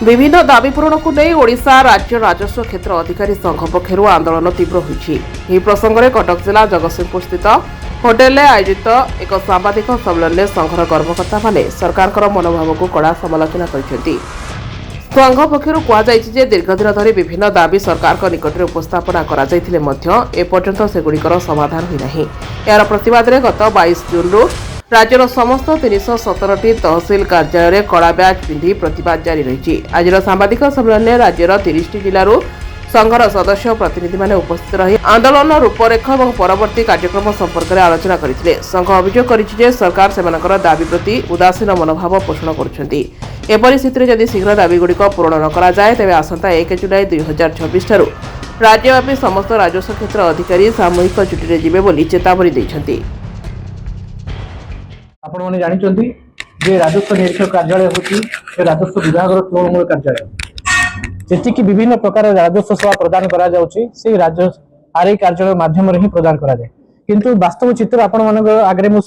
विभिन्न दाबी पूरण को नहीं ओडिशा राज्य राजस्व क्षेत्र अधिकारी संघ पक्षर आंदोलन तीव्र होती प्रसंग में कटक जिला जगतसिंहपुर स्थित होटेल आयोजित एक सांबादिक सम्मेलन में संघर कर्मकर्ता माने सरकार मनोभाव को कड़ा समालोचना करते। संघ पक्षर कहुई दीर्घ दिन धरी विभिन्न दाबी सरकार निकट में उपस्थापना एपर्यंत सेगुड़िकर समाधान होना। यार प्रतिवाद में गत 22 जून राज्यर समस्त 317टी तहसिल कार्यालय में कड़ा ब्याज पिंधि प्रतिवाद जारी रही। आज सांबादिक सम्मेलन में राज्यर 30टी जिलूर संघर सदस्य प्रतिनिधि माने उपस्थित रही आंदोलन रूपरेख और परवर्ती कार्यक्रम संपर्क में आलोचना करते। संघ अभियोग कर सरकार सेमानकर दाबी प्रति उदासीन मनोभाव पोषण करुछंती। एपरि स्थिति जदि शीघ्र दाबीगुड़िक पूरण न करा जाए तेबे आसंता 1 जुलाई 2026 ठारू राज्यव्यापी समस्त राजस्व क्षेत्र अधिकारी सामूहिक छुट्टी जिबे बोली चेतावनी दैछंती। आपण माने जानिचंती जे राजस्व निरीक्षक कार्यालय होची राजस्व विभाग तृणमूल कार्यालय जेति की विभिन्न प्रकार राजस्व सेवा प्रदान करा जाउची से राजस्व आरआई कार्यालय माध्यम रे ही प्रदान करा जाय। किंतु वास्तव चित्र आपण मानक आगरे मु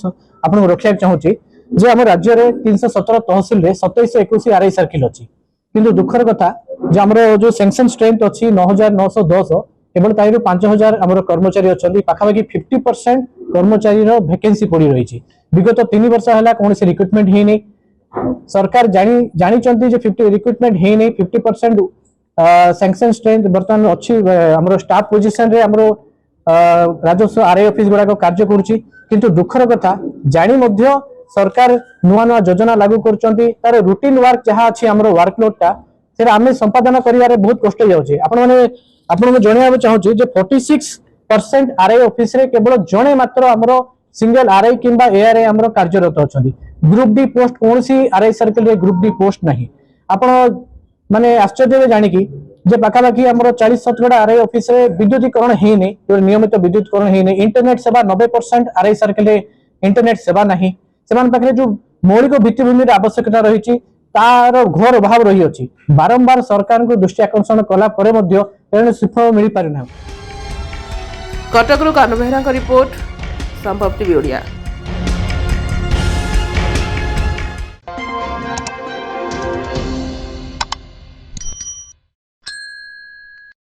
आपण रखिया चाहूची जे हम राज्य रे 317 तहसील रे 2721 आरआई सर्किल अछि। किंतु दुखर कथा जे हमरो जो सैंक्शन स्ट्रेंथ अछि 9910 केवल ताइरो 5000 हमरो कर्मचारी अछंती पाखाबाकी 50% कर्मचारी रो वैकेंसी पड़ी रही छी। विगत 3 वर्ष हला कोन से रिक्रूटमेंट हे नै सरकार जानी चंती जे 50 रिक्रूटमेंट हे नै 50% सैंक्शन स्ट्रेंथ बर्तमान अछि हमरो स्टाफ पोजीशन रे हमरो राजस्व आरआई ऑफिस गुडा को कार्य करूची। किंतु दुखर कथा जानी मध्य सरकार नुआ नुआ योजना लागू करचंती तार रूटीन वर्क जहा अछि हमरो वर्कलोड ता सेरा हमें संपादन करिवारे बहुत कष्ट जाउची। आपण जणियाबो चाहूची जे 46% आरआई ऑफिस रे केवल जणे मात्र हमरो सिंगल आरआई किंबा एआरआई हमरो कार्यरत अछंती। ग्रुप डी पोस्ट कोनसी आरआई सर्कल रे ग्रुप डी पोस्ट नाही। आपण माने आश्चर्य जानि कि जे पाखापाखि हमरो 40-70 आरआई ऑफिस रे विद्युतीकरण हे नै नियमित विद्युतीकरण हे नै इंटरनेट सेवा 90% आरआई सर्कल रे इंटरनेट सेवा नाही। सेमान पाखरे जो मौलिक भित्तिभूमि आवश्यकता रही तार घोर अभाव रही अछि। बारंबार सरकार को दृष्टि आकर्षण कला परे मध्य एने सुफल मिल पारिना। कटकरू कानू बेहरा का रिपोर्ट संभव टीवी ओडिया।